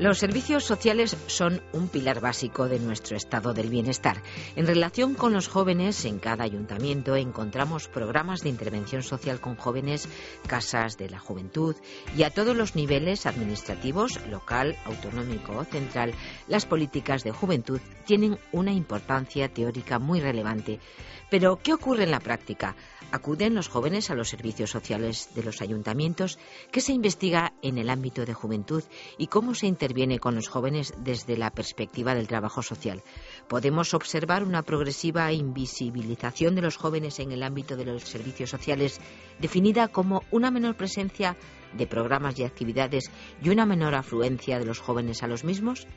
Los servicios sociales son un pilar básico de nuestro estado del bienestar. En relación con los jóvenes, en cada ayuntamiento encontramos programas de intervención social con jóvenes, casas de la juventud y a todos los niveles administrativos, local, autonómico o central, las políticas de juventud tienen una importancia teórica muy relevante. Pero, ¿qué ocurre en la práctica? ¿Acuden los jóvenes a los servicios sociales de los ayuntamientos? ¿Qué se investiga en el ámbito de juventud y cómo se interviene con los jóvenes desde la perspectiva del trabajo social? ¿Podemos observar una progresiva invisibilización de los jóvenes en el ámbito de los servicios sociales, definida como una menor presencia de programas y actividades y una menor afluencia de los jóvenes a los mismos?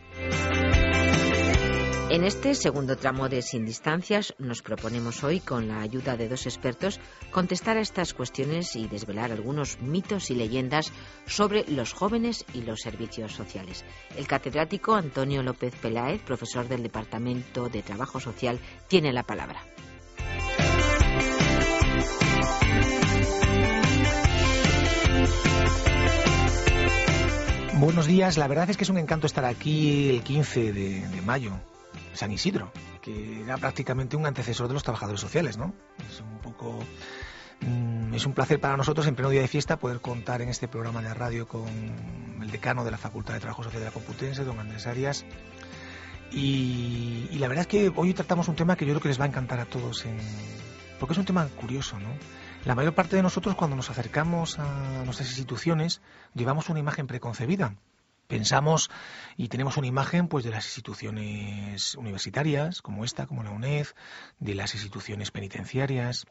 En este segundo tramo de Sin Distancias nos proponemos hoy, con la ayuda de dos expertos, contestar a estas cuestiones y desvelar algunos mitos y leyendas sobre los jóvenes y los servicios sociales. El catedrático Antonio López Peláez, profesor del Departamento de Trabajo Social, tiene la palabra. Buenos días, la verdad es que es un encanto estar aquí el 15 de mayo. San Isidro, que era prácticamente un antecesor de los trabajadores sociales, ¿no? Es un placer para nosotros, en pleno día de fiesta, poder contar en este programa de radio con el decano de la Facultad de Trabajo Social de la Complutense, don Andrés Arias. Y la verdad es que hoy tratamos un tema que yo creo que les va a encantar a todos, porque es un tema curioso, ¿no? La mayor parte de nosotros, cuando nos acercamos a nuestras instituciones, llevamos una imagen preconcebida. Pensamos y tenemos una imagen pues de las instituciones universitarias, como esta, como la UNED, de las instituciones penitenciarias.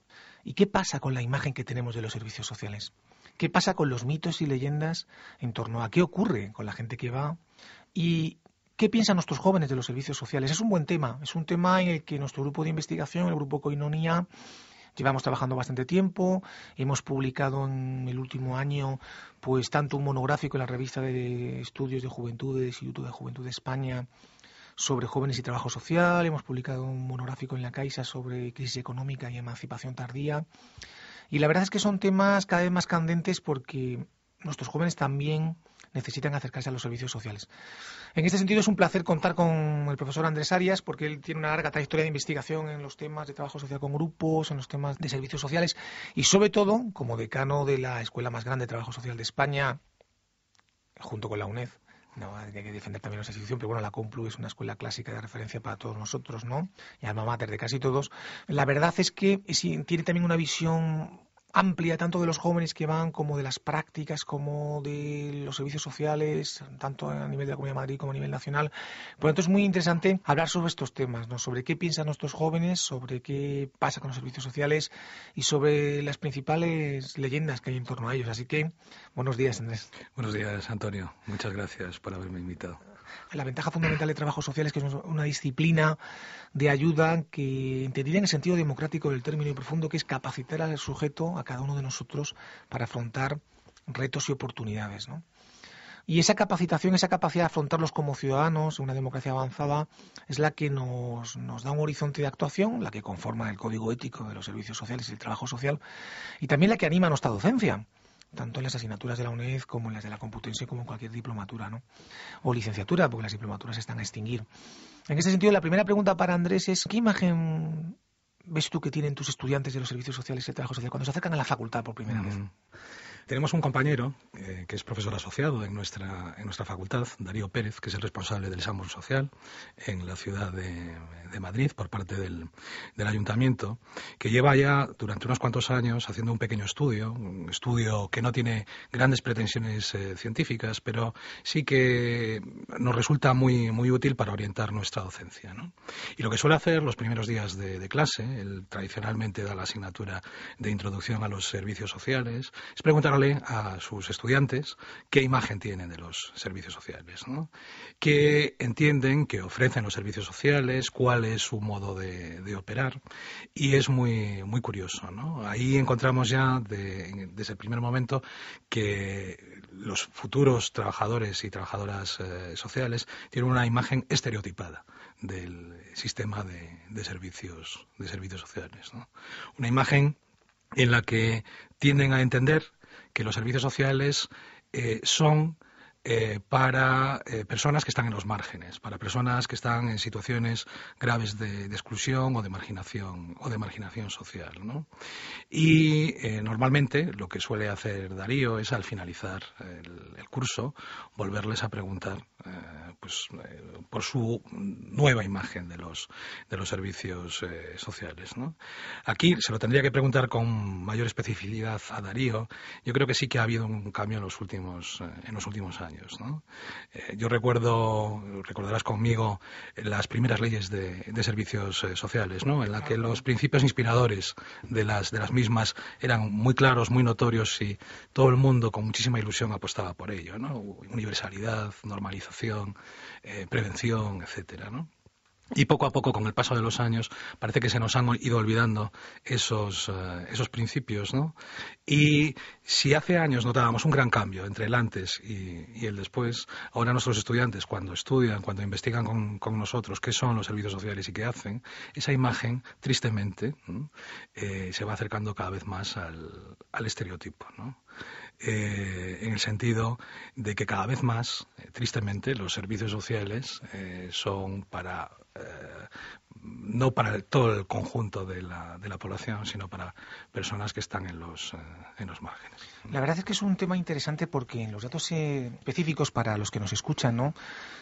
¿Y qué pasa con la imagen que tenemos de los servicios sociales? ¿Qué pasa con los mitos y leyendas en torno a qué ocurre con la gente que va? ¿Y qué piensan nuestros jóvenes de los servicios sociales? Es un buen tema, es un tema en el que nuestro grupo de investigación, el grupo Koinonia, llevamos trabajando bastante tiempo, hemos publicado en el último año pues tanto un monográfico en la revista de estudios de juventud del Instituto de Juventud de España sobre jóvenes y trabajo social, hemos publicado un monográfico en la Caixa sobre crisis económica y emancipación tardía, y la verdad es que son temas cada vez más candentes porque nuestros jóvenes también necesitan acercarse a los servicios sociales. En este sentido es un placer contar con el profesor Andrés Arias, porque él tiene una larga trayectoria de investigación en los temas de trabajo social con grupos, en los temas de servicios sociales y sobre todo como decano de la escuela más grande de trabajo social de España, junto con la UNED. No, hay que defender también nuestra institución, pero bueno, la Complu es una escuela clásica de referencia para todos nosotros, ¿no? Y alma mater de casi todos. La verdad es que tiene también una visión amplia tanto de los jóvenes que van como de las prácticas, como de los servicios sociales, tanto a nivel de la Comunidad de Madrid como a nivel nacional. Por lo tanto, es muy interesante hablar sobre estos temas, ¿no? Sobre qué piensan nuestros jóvenes, sobre qué pasa con los servicios sociales y sobre las principales leyendas que hay en torno a ellos. Así que, buenos días, Andrés. Buenos días, Antonio. Muchas gracias por haberme invitado. La ventaja fundamental de trabajo social es que es una disciplina de ayuda que, entendida en el sentido democrático del término y profundo, que es capacitar al sujeto, a cada uno de nosotros, para afrontar retos y oportunidades, ¿no? Y esa capacitación, esa capacidad de afrontarlos como ciudadanos, una democracia avanzada, es la que nos da un horizonte de actuación, la que conforma el código ético de los servicios sociales y el trabajo social, y también la que anima a nuestra docencia, tanto en las asignaturas de la UNED como en las de la Complutense, como en cualquier diplomatura, ¿no? O licenciatura, porque las diplomaturas están a extinguir. En ese sentido, la primera pregunta para Andrés es: ¿qué imagen ves tú que tienen tus estudiantes de los servicios sociales y el trabajo social cuando se acercan a la facultad por primera vez? Tenemos un compañero que es profesor asociado en nuestra facultad, Darío Pérez, que es el responsable del Examen Social en la ciudad de Madrid por parte del ayuntamiento, que lleva ya durante unos cuantos años haciendo un pequeño estudio, un estudio que no tiene grandes pretensiones científicas, pero sí que nos resulta muy, muy útil para orientar nuestra docencia, ¿no? Y lo que suele hacer los primeros días de clase, él tradicionalmente da la asignatura de introducción a los servicios sociales, es preguntar a sus estudiantes qué imagen tienen de los servicios sociales, ¿no? Qué entienden que ofrecen los servicios sociales, cuál es su modo de operar, y es muy, muy curioso, ¿no? Ahí encontramos ya desde el primer momento que los futuros trabajadores y trabajadoras sociales tienen una imagen estereotipada del sistema de servicios sociales, ¿no? Una imagen en la que tienden a entender que los servicios sociales son para personas que están en los márgenes, para personas que están en situaciones graves de exclusión o de marginación social, ¿no? Y normalmente lo que suele hacer Darío es, al finalizar el curso, volverles a preguntar por su nueva imagen de los servicios sociales, ¿no? Aquí se lo tendría que preguntar con mayor especificidad a Darío. Yo creo que sí que ha habido un cambio en los últimos años, ¿no? Yo recordarás conmigo las primeras leyes de servicios sociales, ¿no? En la que los principios inspiradores de las mismas eran muy claros, muy notorios, y todo el mundo con muchísima ilusión apostaba por ello, ¿no? Universalidad, normalización, prevención, etcétera, ¿no? Y poco a poco, con el paso de los años, parece que se nos han ido olvidando esos principios, ¿no? Y si hace años notábamos un gran cambio entre el antes y el después, ahora nuestros estudiantes, cuando estudian, cuando investigan con nosotros qué son los servicios sociales y qué hacen, esa imagen, tristemente, se va acercando cada vez más al estereotipo, ¿no? En el sentido de que cada vez más, tristemente, los servicios sociales son no para todo el conjunto de la población, sino para personas que están en los márgenes. La verdad es que es un tema interesante, porque en los datos específicos para los que nos escuchan, ¿no?,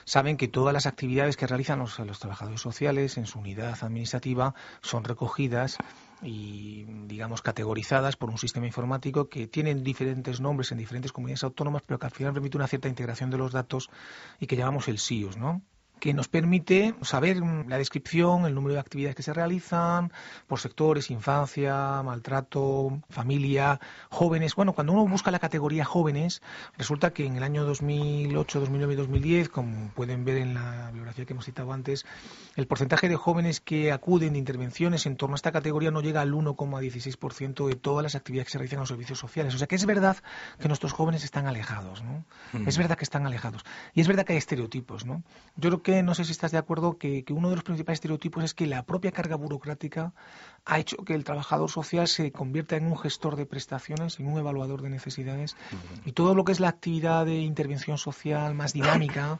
saben que todas las actividades que realizan los trabajadores sociales en su unidad administrativa son recogidas y, digamos, categorizadas por un sistema informático que tienen diferentes nombres en diferentes comunidades autónomas, pero que al final permite una cierta integración de los datos y que llamamos el SIOS, ¿no?, que nos permite saber la descripción, el número de actividades que se realizan por sectores: infancia, maltrato, familia, jóvenes. Bueno, cuando uno busca la categoría jóvenes, resulta que en el año 2008, 2009 y 2010, como pueden ver en la bibliografía que hemos citado antes, el porcentaje de jóvenes que acuden de intervenciones en torno a esta categoría no llega al 1,16% de todas las actividades que se realizan en los servicios sociales. O sea que es verdad que nuestros jóvenes están alejados, ¿no? Es verdad que están alejados. Y es verdad que hay estereotipos, ¿no? Yo creo que, no sé si estás de acuerdo, que uno de los principales estereotipos es que la propia carga burocrática ha hecho que el trabajador social se convierta en un gestor de prestaciones, en un evaluador de necesidades, y todo lo que es la actividad de intervención social más dinámica,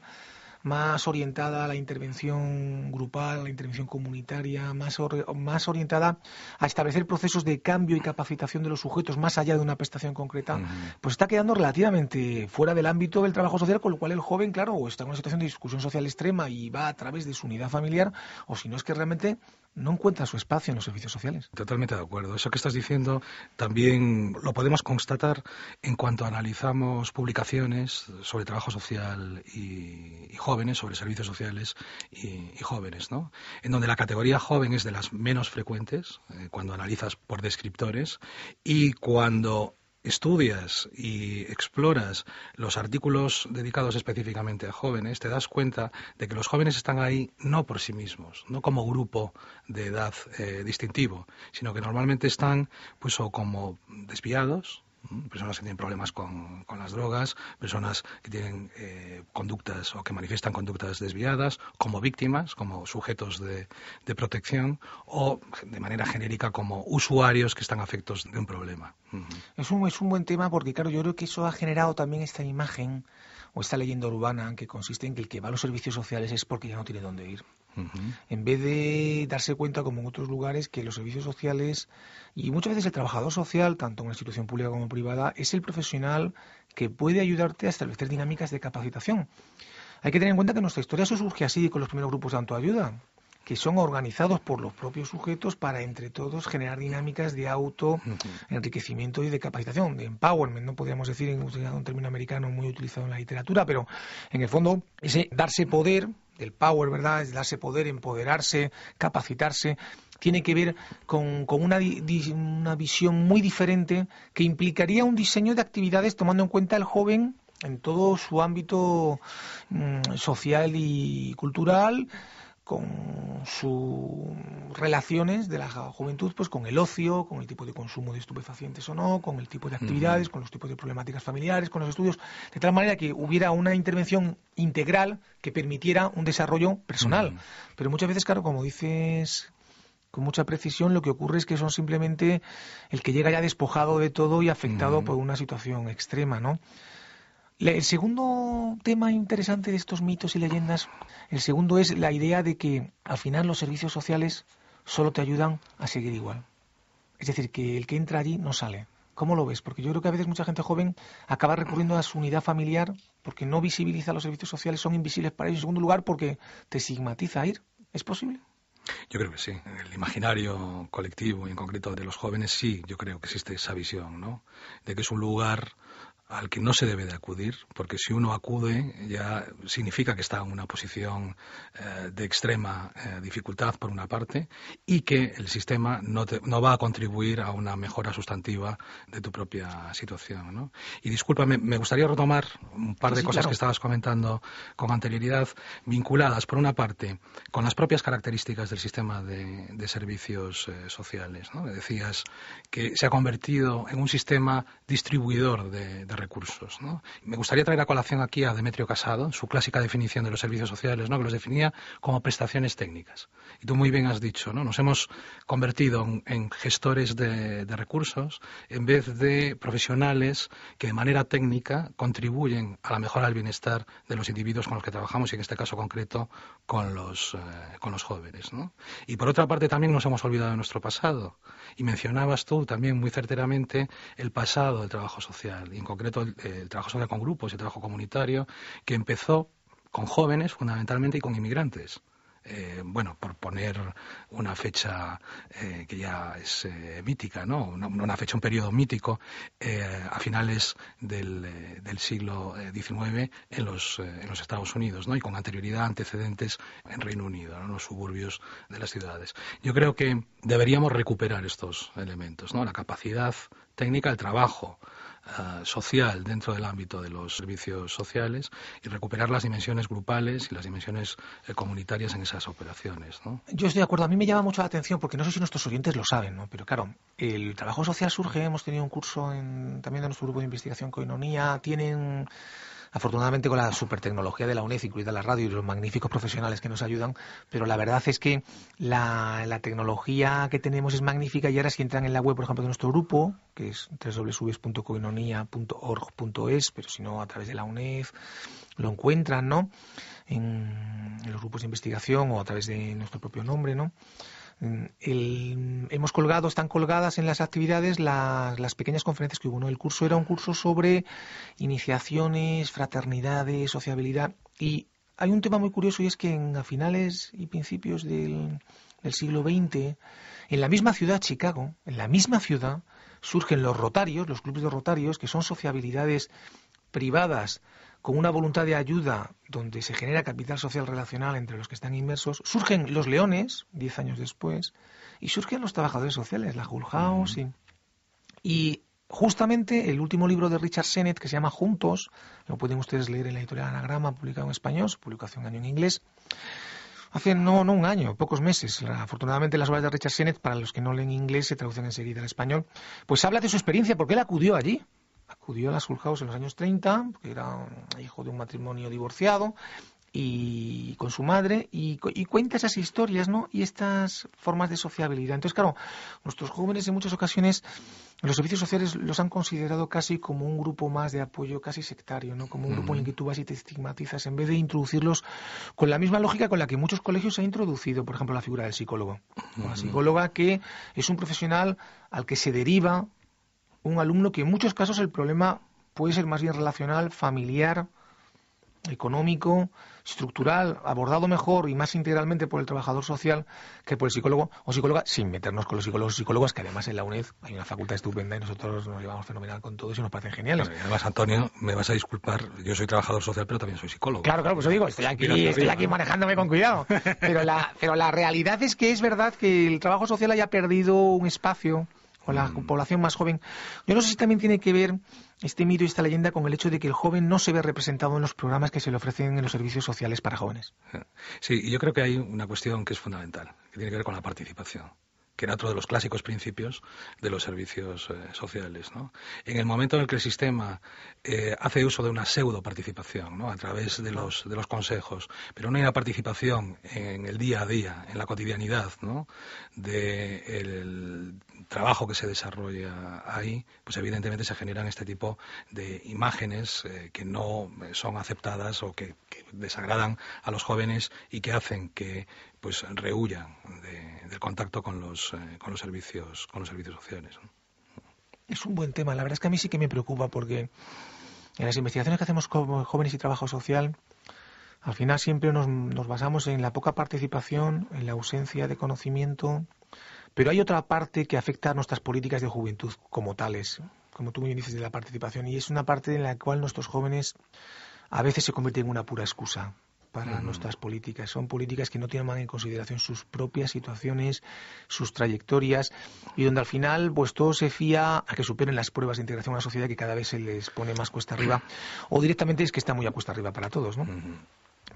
más orientada a la intervención grupal, a la intervención comunitaria, más orientada a establecer procesos de cambio y capacitación de los sujetos más allá de una prestación concreta, pues está quedando relativamente fuera del ámbito del trabajo social, con lo cual el joven, claro, o está en una situación de exclusión social extrema y va a través de su unidad familiar, o si no, es que realmente no encuentra su espacio en los servicios sociales. Totalmente de acuerdo. Eso que estás diciendo también lo podemos constatar en cuanto analizamos publicaciones sobre trabajo social y jóvenes, sobre servicios sociales y jóvenes, ¿no? En donde la categoría joven es de las menos frecuentes, cuando analizas por descriptores, y cuando estudias y exploras los artículos dedicados específicamente a jóvenes, te das cuenta de que los jóvenes están ahí no por sí mismos, no como grupo de edad distintivo, sino que normalmente están pues o como desviados, personas que tienen problemas con las drogas, personas que tienen conductas o que manifiestan conductas desviadas, como víctimas, como sujetos de protección, o de manera genérica como usuarios que están afectos de un problema. Es un buen tema, porque claro, yo creo que eso ha generado también esta imagen o esta leyenda urbana que consiste en que el que va a los servicios sociales es porque ya no tiene dónde ir. En vez de darse cuenta, como en otros lugares, que los servicios sociales, y muchas veces el trabajador social, tanto en una institución pública como privada, es el profesional que puede ayudarte a establecer dinámicas de capacitación. Hay que tener en cuenta que nuestra historia surge así, con los primeros grupos de autoayuda, que son organizados por los propios sujetos para, entre todos, generar dinámicas de autoenriquecimiento y de capacitación, de empowerment, no podríamos decir en un término americano muy utilizado en la literatura, pero en el fondo ese darse poder, del power, ¿verdad?, es darse poder, empoderarse, capacitarse, tiene que ver con una visión muy diferente, que implicaría un diseño de actividades tomando en cuenta al joven en todo su ámbito social y cultural, con sus relaciones de la juventud, pues con el ocio, con el tipo de consumo de estupefacientes o no, con el tipo de actividades, con los tipos de problemáticas familiares, con los estudios, de tal manera que hubiera una intervención integral que permitiera un desarrollo personal. Pero muchas veces, claro, como dices con mucha precisión, lo que ocurre es que son simplemente el que llega ya despojado de todo y afectado por una situación extrema, ¿no? El segundo tema interesante de estos mitos y leyendas, el segundo es la idea de que al final los servicios sociales solo te ayudan a seguir igual. Es decir, que el que entra allí no sale. ¿Cómo lo ves? Porque yo creo que a veces mucha gente joven acaba recurriendo a su unidad familiar porque no visibiliza los servicios sociales, son invisibles para ellos. En segundo lugar, porque te estigmatiza ir. ¿Es posible? Yo creo que sí. En el imaginario colectivo y en concreto de los jóvenes, sí, yo creo que existe esa visión, ¿no? De que es un lugar al que no se debe de acudir, porque si uno acude ya significa que está en una posición de extrema dificultad por una parte y que el sistema no va a contribuir a una mejora sustantiva de tu propia situación, ¿no? Y discúlpame, me gustaría retomar un par de cosas claro. que estabas comentando con anterioridad, vinculadas por una parte con las propias características del sistema de servicios sociales, ¿no? Decías que se ha convertido en un sistema distribuidor de recursos, ¿no? Me gustaría traer a colación aquí a Demetrio Casado, su clásica definición de los servicios sociales, ¿no? Que los definía como prestaciones técnicas. Y tú muy bien has dicho, ¿no? Nos hemos convertido en gestores de recursos en vez de profesionales que de manera técnica contribuyen a la mejora del bienestar de los individuos con los que trabajamos y en este caso concreto con los jóvenes, ¿no? Y por otra parte también nos hemos olvidado de nuestro pasado. Y mencionabas tú también muy certeramente el pasado del trabajo social, y en concreto el trabajo social con grupos y el trabajo comunitario, que empezó con jóvenes fundamentalmente y con inmigrantes. Bueno, por poner una fecha que ya es mítica, ¿no? Una fecha, un periodo mítico, a finales del siglo XIX en los Estados Unidos, ¿no? Y con anterioridad antecedentes en Reino Unido, ¿no? En los suburbios de las ciudades. Yo creo que deberíamos recuperar estos elementos, ¿no? La capacidad técnica, el trabajo social dentro del ámbito de los servicios sociales y recuperar las dimensiones grupales y las dimensiones comunitarias en esas operaciones, ¿no? Yo estoy de acuerdo. A mí me llama mucho la atención porque no sé si nuestros oyentes lo saben, ¿no? Pero claro, el trabajo social surge. Hemos tenido un curso también de nuestro grupo de investigación Koinonia. Tienen, afortunadamente, con la supertecnología de la UNED, incluida la radio y los magníficos profesionales que nos ayudan, pero la verdad es que la tecnología que tenemos es magnífica y ahora si entran en la web, por ejemplo, de nuestro grupo, que es www.koinonia.org.es, pero si no, a través de la UNED, lo encuentran, ¿no? En los grupos de investigación o a través de nuestro propio nombre, ¿no? Están colgadas en las actividades las pequeñas conferencias que hubo, ¿no? El curso era un curso sobre iniciaciones, fraternidades, sociabilidad, y hay un tema muy curioso y es que a finales y principios del siglo XX, en la misma ciudad, Chicago, en la misma ciudad, surgen los rotarios, los clubes de rotarios, que son sociabilidades privadas con una voluntad de ayuda donde se genera capital social relacional entre los que están inmersos. Surgen los leones, 10 años después, y surgen los trabajadores sociales, la Hull House. Y justamente el último libro de Richard Sennett, que se llama Juntos, lo pueden ustedes leer en la editorial Anagrama, publicado en español, se publicó hace un año en inglés. Hace no un año, pocos meses. Afortunadamente las obras de Richard Sennett, para los que no leen inglés, se traducen enseguida al español. Pues habla de su experiencia, porque él acudió allí. Acudió a la Hull House en los años 30, porque era hijo de un matrimonio divorciado, y con su madre, y cuenta esas historias, ¿no? Y estas formas de sociabilidad. Entonces, claro, nuestros jóvenes en muchas ocasiones, los servicios sociales los han considerado casi como un grupo más de apoyo, casi sectario, ¿no? Como un grupo en el que tú vas y te estigmatizas, en vez de introducirlos con la misma lógica con la que muchos colegios se han introducido, por ejemplo, la figura del psicólogo. La psicóloga, que es un profesional al que se deriva un alumno que en muchos casos el problema puede ser más bien relacional, familiar, económico, estructural, abordado mejor y más integralmente por el trabajador social que por el psicólogo o psicóloga, sin meternos con los psicólogos y psicólogas, que además en la UNED hay una facultad estupenda y nosotros nos llevamos fenomenal con todo y nos parecen geniales. Claro, y además, Antonio, me vas a disculpar, yo soy trabajador social, pero también soy psicólogo. Claro, pues yo digo, estoy aquí manejándome con cuidado. Pero la realidad es que es verdad que el trabajo social haya perdido un espacio con la población más joven. Yo no sé si también tiene que ver este mito y esta leyenda con el hecho de que el joven no se ve representado en los programas que se le ofrecen en los servicios sociales para jóvenes. Sí, y yo creo que hay una cuestión que es fundamental, que tiene que ver con la participación. que era otro de los clásicos principios de los servicios sociales, ¿no? En el momento en el que el sistema hace uso de una pseudo participación, ¿no? A través de los consejos, pero no hay una participación en el día a día, en la cotidianidad, ¿no? del trabajo que se desarrolla ahí, pues evidentemente se generan este tipo de imágenes que no son aceptadas o que desagradan a los jóvenes y que hacen que pues rehuyan del contacto con los servicios sociales, ¿no? Es un buen tema. La verdad es que a mí sí que me preocupa porque en las investigaciones que hacemos con jóvenes y trabajo social, al final siempre nos basamos en la poca participación, en la ausencia de conocimiento, pero hay otra parte que afecta a nuestras políticas de juventud como tales, como tú bien dices, de la participación, y es una parte en la cual nuestros jóvenes a veces se convierten en una pura excusa para nuestras políticas. Son políticas que no tienen en consideración sus propias situaciones, sus trayectorias, y donde al final pues todo se fía a que superen las pruebas de integración a la sociedad, que cada vez se les pone más cuesta arriba, o directamente es que está muy a cuesta arriba para todos, ¿no?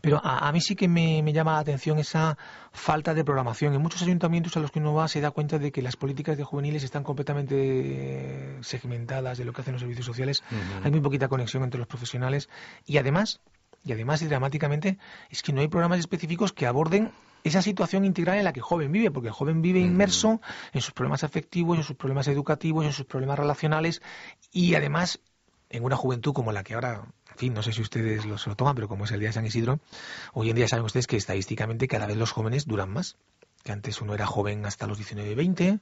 Pero a mí sí que me llama la atención esa falta de programación. En muchos ayuntamientos a los que uno va se da cuenta de que las políticas de juveniles están completamente segmentadas de lo que hacen los servicios sociales. Hay muy poquita conexión entre los profesionales y además y dramáticamente es que no hay programas específicos que aborden esa situación integral en la que el joven vive, porque el joven vive inmerso en sus problemas afectivos, en sus problemas educativos, en sus problemas relacionales, y además en una juventud como la que ahora, en fin, no sé si ustedes se lo toman, pero como es el Día de San Isidro, hoy en día saben ustedes que estadísticamente cada vez los jóvenes duran más. Que antes uno era joven hasta los 19, 20,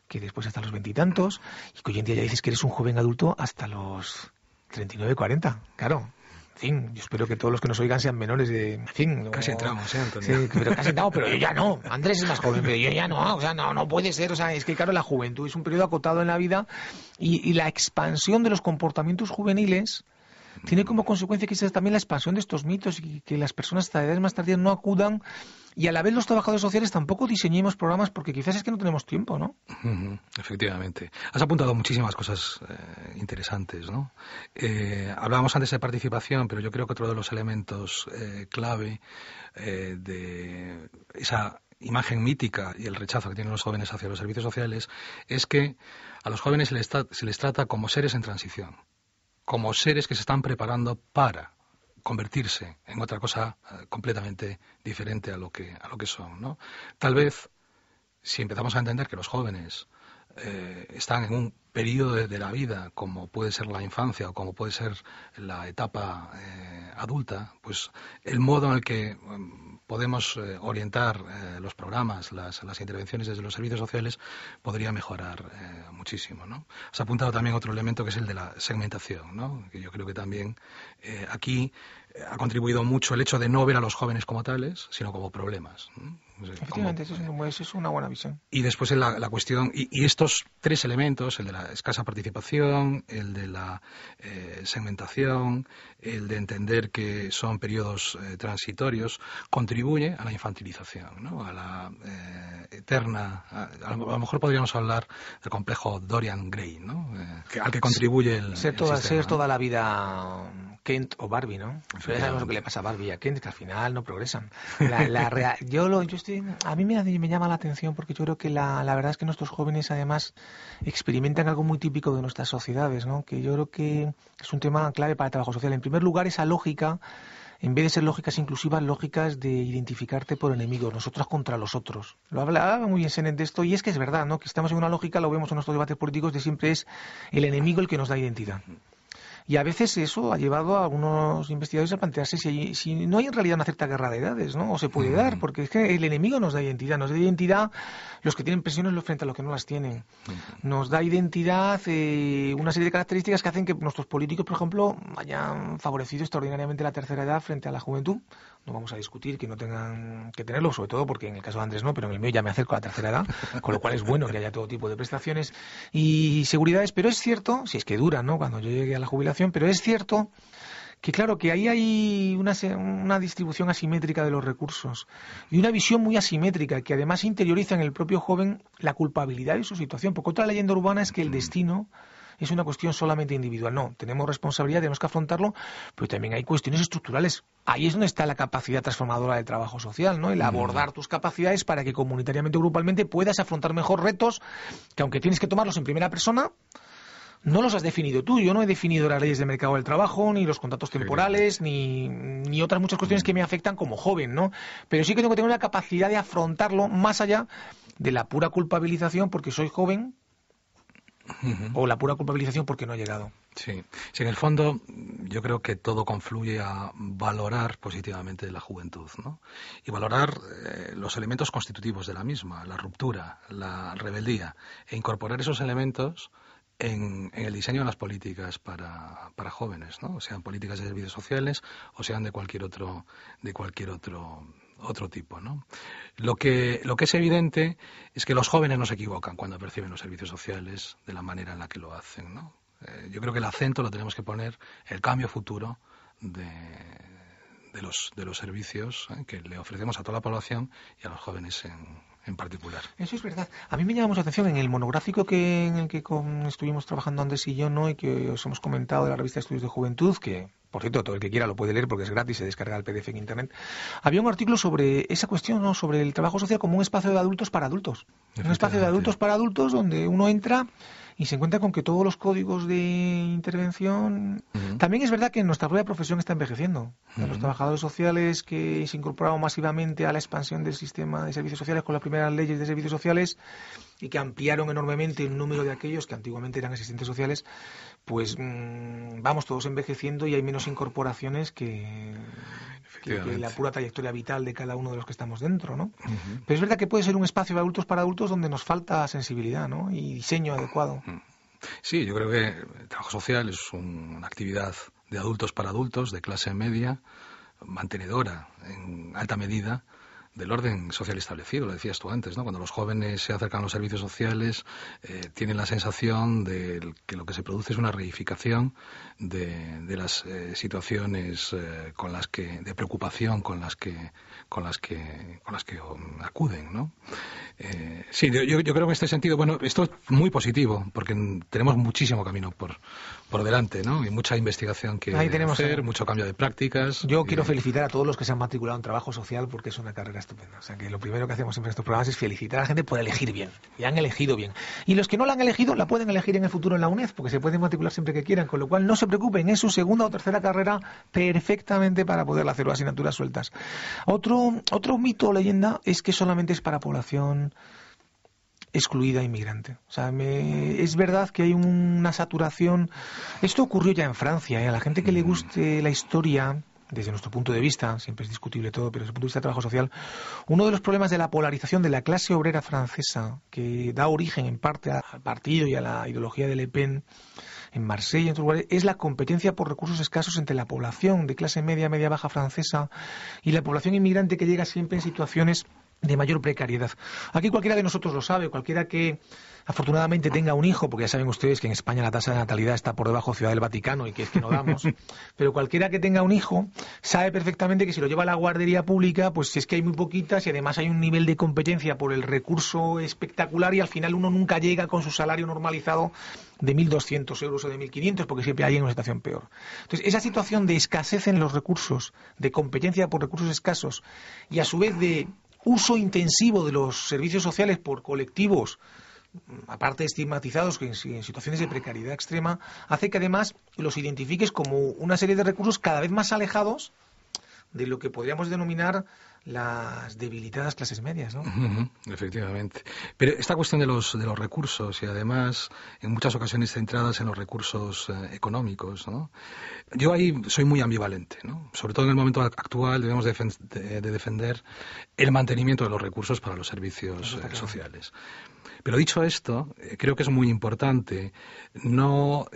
que después hasta los 20 y tantos, y que hoy en día ya dices que eres un joven adulto hasta los 39, 40, claro. En fin, yo espero que todos los que nos oigan sean menores de... En fin, casi entramos, Antonio. Sí, pero casi entramos, pero yo ya no. Andrés es más joven, pero yo ya no. O sea, no puede ser. O sea, es que claro, la juventud es un periodo acotado en la vida y la expansión de los comportamientos juveniles tiene como consecuencia quizás también la expansión de estos mitos y que las personas hasta edades más tardías no acudan, y a la vez los trabajadores sociales tampoco diseñemos programas porque quizás es que no tenemos tiempo, ¿no? Efectivamente. Has apuntado muchísimas cosas interesantes, ¿no? Hablábamos antes de participación, pero yo creo que otro de los elementos clave de esa imagen mítica y el rechazo que tienen los jóvenes hacia los servicios sociales es que a los jóvenes se les trata como seres en transición, como seres que se están preparando para convertirse en otra cosa completamente diferente a lo que son, ¿no? Tal vez, si empezamos a entender que los jóvenes están en un periodo de la vida, como puede ser la infancia o como puede ser la etapa adulta, pues el modo en el que podemos orientar los programas, las intervenciones desde los servicios sociales podría mejorar muchísimo, ¿no? Has apuntado también otro elemento que es el de la segmentación, ¿no? Que yo creo que también aquí ha contribuido mucho el hecho de no ver a los jóvenes como tales, sino como problemas, ¿no? Efectivamente, eso es una buena visión. Y después la cuestión, y estos tres elementos, el de la escasa participación, el de la segmentación, el de entender que son periodos transitorios, contribuye a la infantilización, ¿no? A la eterna, a lo mejor podríamos hablar del complejo Dorian Gray, ¿no? Al que contribuye el sistema, ser toda la vida Kent o Barbie, ¿no? Pero ya sabemos lo que le pasa a Barbie y a Kent, que al final no progresan. A mí me llama la atención porque yo creo que la verdad es que nuestros jóvenes además experimentan algo muy típico de nuestras sociedades, ¿no? Que yo creo que es un tema clave para el trabajo social. En primer lugar, esa lógica, en vez de ser lógicas inclusivas, lógicas de identificarte por enemigos, nosotros contra los otros. Lo hablaba muy bien Sennett de esto, y es que es verdad, ¿no? Que estamos en una lógica, lo vemos en nuestros debates políticos, de siempre es el enemigo el que nos da identidad. Y a veces eso ha llevado a algunos investigadores a plantearse si no hay en realidad una cierta guerra de edades, ¿no? O se puede dar, porque es que el enemigo nos da identidad los que tienen pensiones frente a los que no las tienen. Nos da identidad una serie de características que hacen que nuestros políticos, por ejemplo, hayan favorecido extraordinariamente la tercera edad frente a la juventud. No vamos a discutir que no tengan que tenerlo, sobre todo porque en el caso de Andrés no, pero en el mío ya me acerco a la tercera edad, con lo cual es bueno que haya todo tipo de prestaciones y seguridades, pero es cierto, si es que dura, ¿no?, cuando yo llegue a la jubilación, pero es cierto que claro, que ahí hay una distribución asimétrica de los recursos y una visión muy asimétrica que además interioriza en el propio joven la culpabilidad de su situación, porque otra leyenda urbana es que el destino es una cuestión solamente individual. No, tenemos responsabilidad, tenemos que afrontarlo, pero también hay cuestiones estructurales. Ahí es donde está la capacidad transformadora del trabajo social, ¿no? El abordar tus capacidades para que comunitariamente o grupalmente puedas afrontar mejor retos que, aunque tienes que tomarlos en primera persona, no los has definido tú. Yo no he definido las leyes del mercado del trabajo, ni los contratos temporales, ni otras muchas cuestiones que me afectan como joven, ¿no? Pero sí que tengo que tener una capacidad de afrontarlo más allá de la pura culpabilización porque soy joven o la pura culpabilización porque no he llegado. Sí, en el fondo yo creo que todo confluye a valorar positivamente la juventud, ¿no? Y valorar los elementos constitutivos de la misma, la ruptura, la rebeldía, e incorporar esos elementos en el diseño de las políticas para jóvenes, ¿no? Sean políticas de servicios sociales o sean de cualquier otro tipo, ¿no? Lo que es evidente es que los jóvenes no se equivocan cuando perciben los servicios sociales de la manera en la que lo hacen, ¿no? Yo creo que el acento lo tenemos que poner en el cambio futuro de los servicios que le ofrecemos a toda la población y a los jóvenes en particular. Eso es verdad. A mí me llama mucha atención en el monográfico en el que estuvimos trabajando Andrés y yo, ¿no? Y que os hemos comentado de la revista Estudios de Juventud, que, por cierto, todo el que quiera lo puede leer porque es gratis, se descarga el PDF en Internet. Había un artículo sobre esa cuestión, ¿no? Sobre el trabajo social como un espacio de adultos para adultos. Un espacio de adultos para adultos donde uno entra y se encuentra con que todos los códigos de intervención... También es verdad que nuestra propia profesión está envejeciendo. Los trabajadores sociales que se incorporaron masivamente a la expansión del sistema de servicios sociales con las primeras leyes de servicios sociales y que ampliaron enormemente el número de aquellos que antiguamente eran asistentes sociales, pues vamos todos envejeciendo y hay menos incorporaciones que la pura trayectoria vital de cada uno de los que estamos dentro, ¿no? Pero es verdad que puede ser un espacio de adultos para adultos donde nos falta sensibilidad, ¿no? Y diseño adecuado. Sí, yo creo que el trabajo social es una actividad de adultos para adultos, de clase media, mantenedora en alta medida del orden social establecido, lo decías tú antes, ¿no? Cuando los jóvenes se acercan a los servicios sociales tienen la sensación de que lo que se produce es una reificación de las situaciones de preocupación con las que acuden, ¿no? Sí, yo creo que en este sentido, bueno, esto es muy positivo porque tenemos muchísimo camino por delante, ¿no? Y mucha investigación que hacer, mucho cambio de prácticas. Yo quiero felicitar a todos los que se han matriculado en trabajo social porque es una carrera estupenda. O sea, que lo primero que hacemos siempre en estos programas es felicitar a la gente por elegir bien. Y han elegido bien. Y los que no la han elegido, la pueden elegir en el futuro en la UNED porque se pueden matricular siempre que quieran. Con lo cual, no se preocupen, es su segunda o tercera carrera perfectamente para poder hacer asignaturas sueltas. Otro mito o leyenda es que solamente es para población excluida inmigrante. O sea, es verdad que hay una saturación. Esto ocurrió ya en Francia, ¿eh? A la gente que le guste la historia, desde nuestro punto de vista, siempre es discutible todo, pero desde el punto de vista del trabajo social, uno de los problemas de la polarización de la clase obrera francesa, que da origen en parte al partido y a la ideología de Le Pen en Marsella y en otros lugares, es la competencia por recursos escasos entre la población de clase media, media-baja francesa y la población inmigrante que llega siempre en situaciones de mayor precariedad. Aquí cualquiera de nosotros lo sabe, cualquiera que afortunadamente tenga un hijo, porque ya saben ustedes que en España la tasa de natalidad está por debajo de Ciudad del Vaticano y que es que no damos, pero cualquiera que tenga un hijo sabe perfectamente que si lo lleva a la guardería pública, pues es que hay muy poquitas y además hay un nivel de competencia por el recurso espectacular y al final uno nunca llega con su salario normalizado de 1.200 euros o de 1.500 porque siempre hay una situación peor. Entonces, esa situación de escasez en los recursos, de competencia por recursos escasos y a su vez de uso intensivo de los servicios sociales por colectivos, aparte estigmatizados en situaciones de precariedad extrema, hace que además los identifiques como una serie de recursos cada vez más alejados de lo que podríamos denominar las debilitadas clases medias, ¿no? Efectivamente. Pero esta cuestión de los recursos y además en muchas ocasiones centradas en los recursos económicos, ¿no? Yo ahí soy muy ambivalente, ¿no? Sobre todo en el momento actual debemos de defender el mantenimiento de los recursos para los servicios sociales. Pero dicho esto, creo que es muy importante no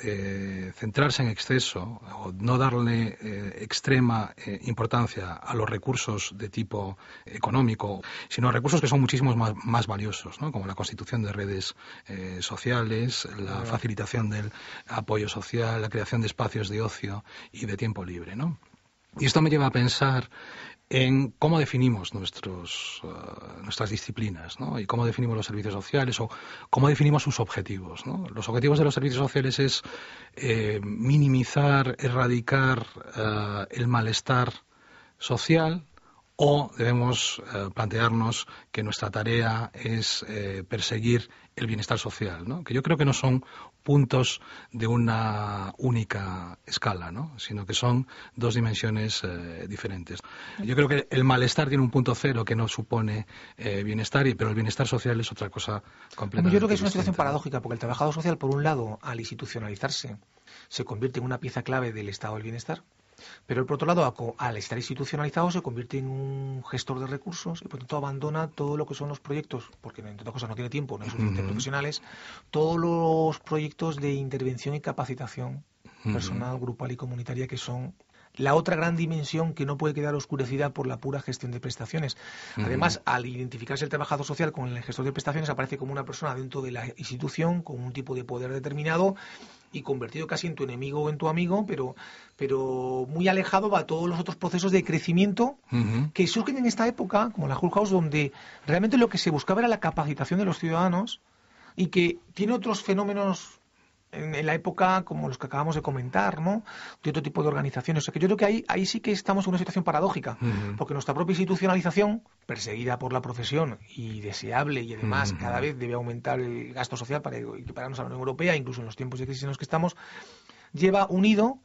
centrarse en exceso o no darle extrema importancia a los recursos de tipo económico, sino a recursos que son muchísimos más valiosos, ¿no? Como la constitución de redes sociales, la facilitación del apoyo social, la creación de espacios de ocio y de tiempo libre, ¿no? Y esto me lleva a pensar en cómo definimos nuestras disciplinas, ¿no? Y cómo definimos los servicios sociales o cómo definimos sus objetivos, ¿no? Los objetivos de los servicios sociales es minimizar, erradicar el malestar social, o debemos plantearnos que nuestra tarea es perseguir el bienestar social, ¿no? Que yo creo que no son puntos de una única escala, ¿no? Sino que son dos dimensiones diferentes. Yo creo que el malestar tiene un punto cero que no supone bienestar, pero el bienestar social es otra cosa completamente Yo creo que es una distinta, situación paradójica, porque el trabajador social, por un lado, al institucionalizarse, se convierte en una pieza clave del estado del bienestar. Pero por otro lado, al estar institucionalizado, se convierte en un gestor de recursos y por tanto abandona todo lo que son los proyectos, porque entre otras cosas no tiene tiempo, no hay suficientes profesionales, todos los proyectos de intervención y capacitación personal, grupal y comunitaria, que son la otra gran dimensión que no puede quedar oscurecida por la pura gestión de prestaciones. Además, al identificarse el trabajador social con el gestor de prestaciones, aparece como una persona dentro de la institución con un tipo de poder determinado y convertido casi en tu enemigo o en tu amigo, pero muy alejado va a todos los otros procesos de crecimiento que surgen en esta época, como la Hull House, donde realmente lo que se buscaba era la capacitación de los ciudadanos y que tiene otros fenómenos en la época como los que acabamos de comentar, ¿no? De otro tipo de organizaciones. O sea que yo creo que ahí sí que estamos en una situación paradójica, porque nuestra propia institucionalización, perseguida por la profesión y deseable, y además cada vez debe aumentar el gasto social para equipararnos a la Unión Europea, incluso en los tiempos de crisis en los que estamos, lleva unido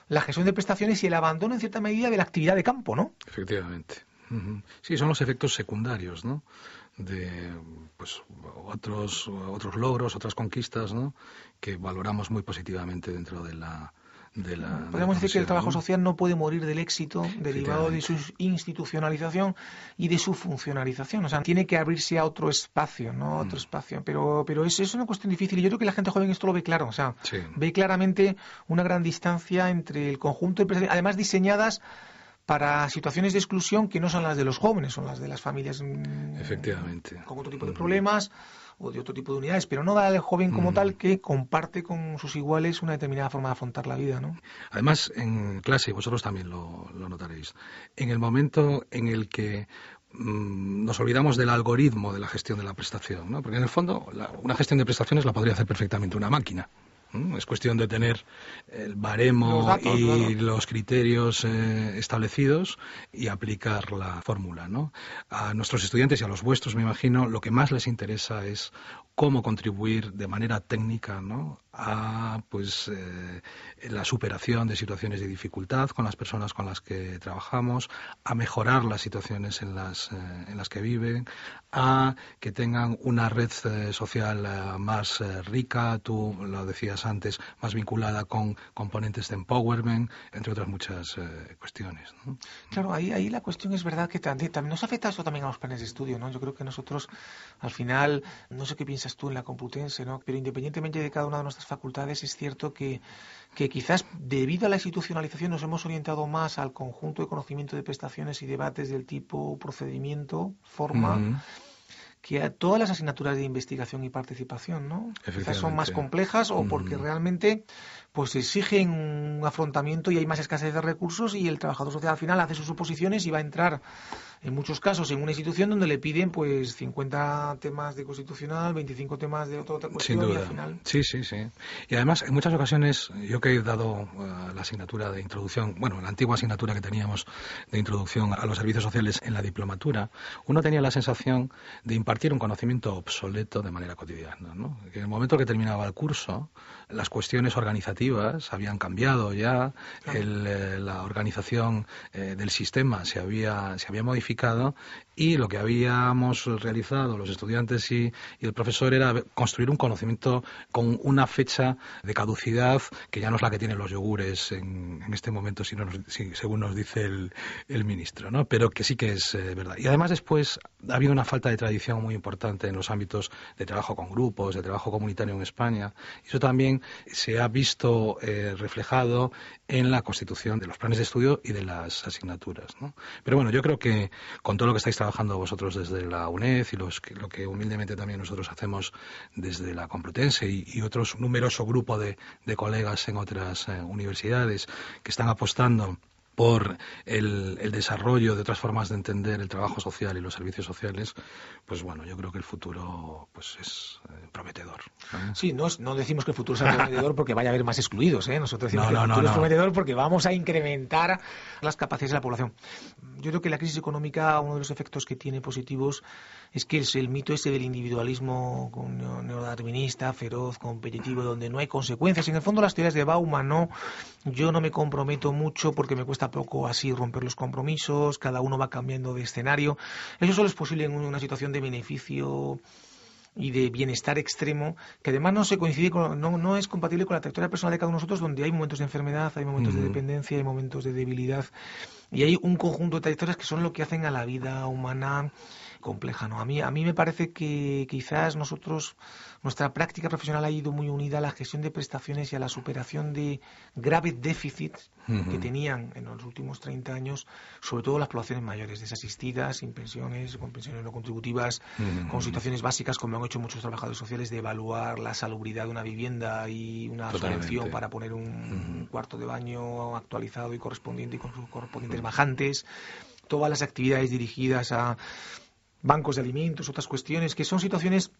la gestión de prestaciones y el abandono en cierta medida de la actividad de campo, ¿no? Efectivamente. Sí, son los efectos secundarios, ¿no? De pues otros logros, otras conquistas, ¿no? Que valoramos muy positivamente dentro de la Podemos decir que el trabajo social no puede morir del éxito derivado de su institucionalización y de su funcionalización. O sea, tiene que abrirse a otro espacio, ¿no? Otro espacio. Pero es una cuestión difícil y yo creo que la gente joven esto lo ve claro. O sea, ve claramente una gran distancia entre el conjunto de prestaciones, además diseñadas para situaciones de exclusión que no son las de los jóvenes, son las de las familias efectivamente con otro tipo de problemas o de otro tipo de unidades, pero no da al joven como tal que comparte con sus iguales una determinada forma de afrontar la vida, ¿no? Además, en clase, vosotros también lo notaréis, en el momento en el que nos olvidamos del algoritmo de la gestión de la prestación, ¿no? Porque en el fondo una gestión de prestaciones la podría hacer perfectamente una máquina. Es cuestión de tener el baremo, los datos, y los criterios establecidos y aplicar la fórmula, ¿no? A nuestros estudiantes y a los vuestros, me imagino, lo que más les interesa es cómo contribuir de manera técnica, ¿no? A la superación de situaciones de dificultad con las personas con las que trabajamos, a mejorar las situaciones en las que viven, a que tengan una red social más rica, tú lo decías antes, más vinculada con componentes de empowerment, entre otras muchas cuestiones, ¿no? Claro, ahí la cuestión es verdad que también nos afecta eso también a los planes de estudio, ¿no? Yo creo que nosotros, al final, no sé qué piensas tú en la Complutense, ¿no? Pero independientemente de cada una de nuestras facultades, es cierto que quizás debido a la institucionalización nos hemos orientado más al conjunto de conocimiento de prestaciones y debates del tipo procedimiento, forma, que a todas las asignaturas de investigación y participación, ¿no? Quizás son más complejas o porque realmente pues exigen un afrontamiento y hay más escasez de recursos y el trabajador social al final hace sus oposiciones y va a entrar en muchos casos en una institución donde le piden pues 50 temas de constitucional, 25 temas de otra cuestión. Sin duda. Y al final... Sí. Y además, en muchas ocasiones, yo que he dado la asignatura de introducción, bueno, la antigua asignatura que teníamos de introducción a los servicios sociales en la diplomatura, uno tenía la sensación de impartir un conocimiento obsoleto de manera cotidiana, ¿no? Que en el momento que terminaba el curso, las cuestiones organizativas habían cambiado ya, la organización del sistema se había modificado y lo que habíamos realizado los estudiantes y el profesor era construir un conocimiento con una fecha de caducidad que ya no es la que tienen los yogures en este momento, según nos dice el ministro, ¿no? Pero que sí que es verdad. Y además después ha habido una falta de tradición muy importante en los ámbitos de trabajo con grupos, de trabajo comunitario en España. Y eso también se ha visto reflejado en la constitución de los planes de estudio y de las asignaturas, ¿no? Pero bueno, yo creo que con todo lo que estáis trabajando vosotros desde la UNED y lo que humildemente también nosotros hacemos desde la Complutense y otros numeroso grupo de colegas en otras universidades que están apostando por el desarrollo de otras formas de entender el trabajo social y los servicios sociales, pues bueno, yo creo que el futuro pues es prometedor, ¿no? Sí, no decimos que el futuro sea prometedor porque vaya a haber más excluidos, ¿eh? Nosotros decimos que el futuro es no. prometedor porque vamos a incrementar las capacidades de la población. Yo creo que la crisis económica, uno de los efectos que tiene positivos es que el mito ese del individualismo neodarwinista, feroz, competitivo, donde no hay consecuencias. En el fondo, las teorías de Bauman, ¿no? Yo no me comprometo mucho porque me cuesta poco así romper los compromisos, cada uno va cambiando de escenario. Eso solo es posible en una situación de beneficio y de bienestar extremo, que además no es compatible con la trayectoria personal de cada uno de nosotros, donde hay momentos de enfermedad, hay momentos de dependencia, hay momentos de debilidad, y hay un conjunto de trayectorias que son lo que hacen a la vida humana compleja, ¿no? A mí me parece que quizás nuestra práctica profesional ha ido muy unida a la gestión de prestaciones y a la superación de graves déficits que tenían en los últimos 30 años, sobre todo las poblaciones mayores, desasistidas, sin pensiones, con pensiones no contributivas, con situaciones básicas, como han hecho muchos trabajadores sociales, de evaluar la salubridad de una vivienda y una subvención para poner un cuarto de baño actualizado y correspondiente y con sus correspondientes bajantes, todas las actividades dirigidas a bancos de alimentos, otras cuestiones, que son situaciones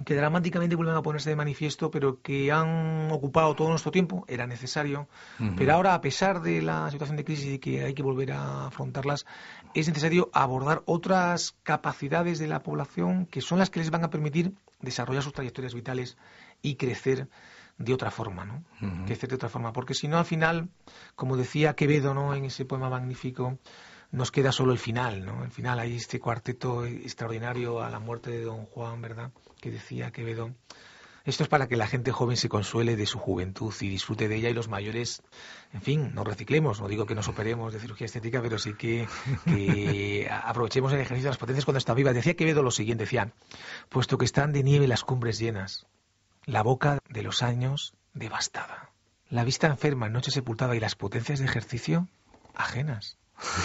que dramáticamente vuelven a ponerse de manifiesto, pero que han ocupado todo nuestro tiempo, era necesario, pero ahora, a pesar de la situación de crisis y que hay que volver a afrontarlas, es necesario abordar otras capacidades de la población que son las que les van a permitir desarrollar sus trayectorias vitales y crecer de otra forma, ¿no? Crecer de otra forma, porque si no, al final, como decía Quevedo, ¿no?, en ese poema magnífico, nos queda solo el final, ¿no? Al final hay este cuarteto extraordinario a la muerte de Don Juan, ¿verdad?, que decía Quevedo. Esto es para que la gente joven se consuele de su juventud y disfrute de ella, y los mayores, en fin, nos reciclemos. No digo que nos operemos de cirugía estética, pero sí que aprovechemos el ejercicio de las potencias cuando están vivas. Decía Quevedo lo siguiente, decía: puesto que están de nieve las cumbres llenas, la boca de los años devastada, la vista enferma en noche sepultada y las potencias de ejercicio ajenas.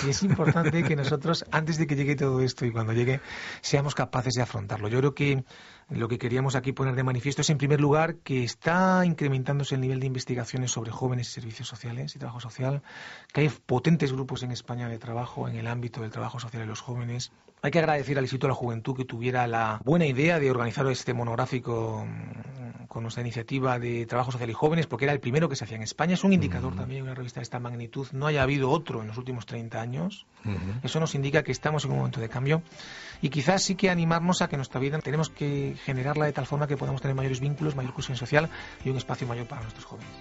Y es importante que nosotros, antes de que llegue todo esto y cuando llegue, seamos capaces de afrontarlo. Yo creo que lo que queríamos aquí poner de manifiesto es, en primer lugar, que está incrementándose el nivel de investigaciones sobre jóvenes y servicios sociales y trabajo social, que hay potentes grupos en España de trabajo en el ámbito del trabajo social de los jóvenes. Hay que agradecer al Instituto de la Juventud que tuviera la buena idea de organizar este monográfico con nuestra iniciativa de trabajo social y jóvenes, porque era el primero que se hacía en España. Es un indicador también, una revista de esta magnitud. No haya habido otro en los últimos 30 años. Eso nos indica que estamos en un momento de cambio, y quizás sí que animarnos a que nuestra vida tenemos que generarla de tal forma que podamos tener mayores vínculos, mayor cohesión social y un espacio mayor para nuestros jóvenes.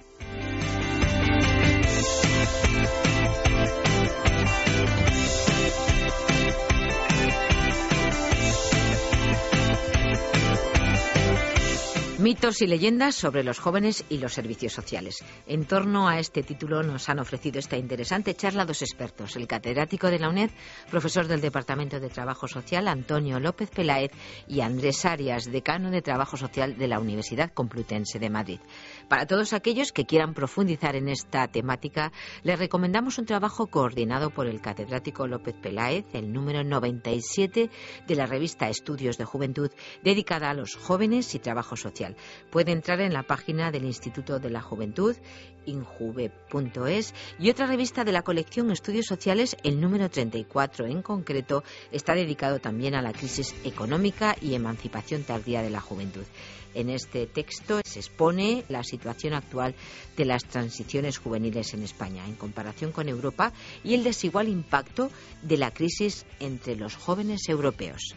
Mitos y leyendas sobre los jóvenes y los servicios sociales. En torno a este título nos han ofrecido esta interesante charla dos expertos: el catedrático de la UNED, profesor del Departamento de Trabajo Social, Antonio López Peláez, y Andrés Arias, decano de Trabajo Social de la Universidad Complutense de Madrid. Para todos aquellos que quieran profundizar en esta temática, les recomendamos un trabajo coordinado por el catedrático López Peláez, el número 97 de la revista Estudios de Juventud, dedicada a los jóvenes y trabajo social. Puede entrar en la página del Instituto de la Juventud, injuve.es, y otra revista de la colección Estudios Sociales, el número 34 en concreto, está dedicado también a la crisis económica y emancipación tardía de la juventud. En este texto se expone la situación actual de las transiciones juveniles en España en comparación con Europa y el desigual impacto de la crisis entre los jóvenes europeos.